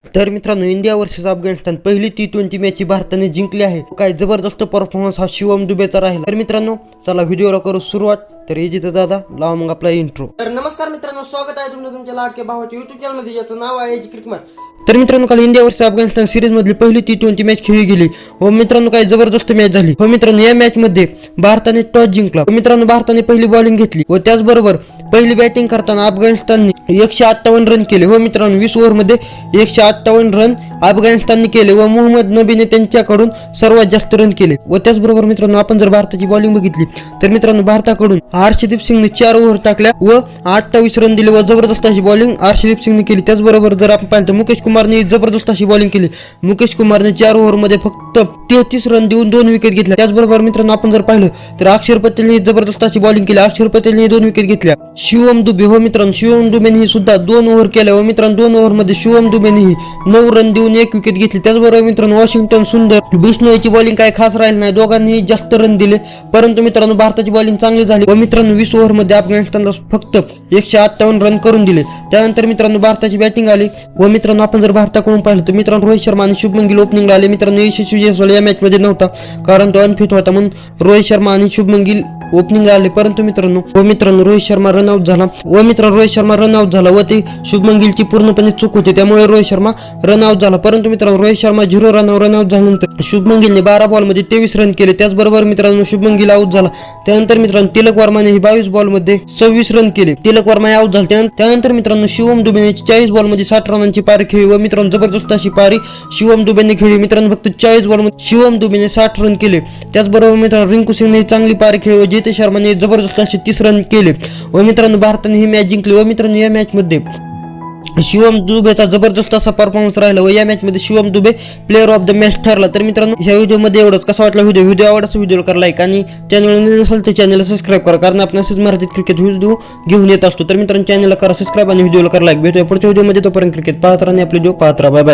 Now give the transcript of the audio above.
तर मित्रांनो, India versus Afghanistan पहिली T20 मॅच भारताने जिंकली आहे. काय जबरदस्त परफॉर्मन्स हा शिवम दुबेचा राहिला. तर मित्रांनो, चला व्हिडिओला करू सुरुवात. तर इजित दादा लावा मग आपला इंट्रो. तर नमस्कार मित्रांनो, स्वागत आहे तुमच्या लाडक्या भावाच्या युट्यूब चॅनल मध्ये, ज्याचं नाव आहे क्रिकेट. तर मित्रांनो, काल इंडिया वर्सेस अफगाणिस्तान सिरीज मधली पहिली T20 मॅच खेळली गेली. व मित्रांनो, काय जबरदस्त मॅच झाली. व मित्रांनो, या मॅच मध्ये भारताने टॉस जिंकला. व मित्रांनो, भारताने पहिली बॉलिंग घेतली व त्याचबरोबर पहिली बॅटिंग करताना अफगाणिस्तानने 158 रन केले. व मित्रांनो, 20 ओव्हरमध्ये 158 रन अफगाणिस्तानने केले व मोहम्मद नबीने त्यांच्याकडून सर्वात जास्त रन केले. व त्याचबरोबर मित्रांनो, आपण जर भारताची बॉलिंग बघितली तर मित्रांनो, भारताकडून हर्षदीप सिंगने 4 ओव्हर टाकल्या व 28 रन दिले व जबरदस्त अशी बॉलिंग हर्षदीप सिंगने केली. त्याचबरोबर जर आपण पाहिलं तर मुकेश कुमारने जबरदस्त अशी बॉलिंग केली. मुकेश कुमारने 4 ओव्हरमध्ये फक्त 33 रन देऊन 2 विकेट घेतल्या. त्याचबरोबर मित्रांनो, आपण जर पाहिलं तर अक्षर पटेलने जबरदस्त अशी बॉलिंग केली. अक्षर पटेलने 2 विकेट घेतल्या. शिवम दुबे व मित्रांनो, शिवम दुबेने सुद्धा 2 ओव्हर केल्या व मित्रांनो 2 ओव्हरमध्ये शिवम दुबेने 9 रन देऊन 1 विकेट घेतली. त्याचबरोबर मित्रांनो, वॉशिंग्टन सुंदर बिश्नोईची बॉलिंग काय खास राहिली नाही. दोघांनी जास्त रन दिले, परंतु मित्रांनो भारताची बॉलिंग चांगली झाली व मित्रांनो 20 ओव्हरमध्ये अफगाणिस्तानला फक्त 158 रन करून दिले. त्यानंतर मित्रांनो भारताची बॅटिंग आली व मित्रांनो, आपण जर भारताकडून पाहिलं तर मित्रांनो, रोहित शर्मा आणि शुभमन गिल ओपनिंगला आले. मित्रांनो, यशस्वी जयस्वाल या मॅच मध्ये नव्हता कारण तो अनफिट होता, म्हणून रोहित शर्मा आणि शुभमन गिल ओपनिंगला आले. परंतु मित्रांनो रोहित शर्मा रनआउट झाला व मित्रांनो रोहित शर्मा रनआउट झाला व ते शुभमन गिलची पूर्णपणे चूक होती, त्यामुळे रोहित शर्मा रनआउट झाला. परंतु मित्रांनो, रोहित शर्मा 0 रनआउट झाल्यानंतर शुभमन गिलने 12 बॉलमध्ये 23 रन केले. त्याचबरोबर मित्रांनो, शुभमन गिल आउट झाला. त्यानंतर मित्रांनो, तिलक वर्माने 22 बॉलमध्ये 26 रन केले. तिलक वर्मा आउट झाला. त्यानंतर मित्रांनो, शिवम दुबेने 40 बॉलमध्ये 60 रनांची पारी खेळली व मित्रांनो जबरदस्त अशी पारी शिवम दुबेने खेळली. मित्रांनो, फक्त 40 बॉलमध्ये शिवम दुबेने 60 रन केले. त्याचबरोबर मित्रांनो, रिंकू सिंगने चांगली पारी खेळली व जितेश शर्माने जबरदस्त असे 30 रन केले व मित्रांनो भारताने ही मॅच जिंकली. व मित्रांनो, या मॅच मध्ये शिवम दुबेचा जबरदस्त असा परफॉर्मन्स राहिला व या मॅच मध्ये Shivam Dubey player of the match ठरला. तर मित्रांनो, या व्हिडिओमध्ये एवढंच. कसा वाटला व्हिडिओ आवडला व्हिडिओला करा लाईक आणि चॅनल नसेल तर चॅनलला सबस्क्राईब करा, कारण आपण असेच मराठीत क्रिकेट व्हिडिओ घेऊन येत असतो. तर मित्रांनो, चॅनलला करा सबस्क्राईब आणि व्हिडिओला करा लाईक. भेटूया पुढच्या व्हिडिओमध्ये. तोपर्यंत क्रिकेट पाहत राहा आणि आपले व्हिडिओ पाहत राहा. Bye bye.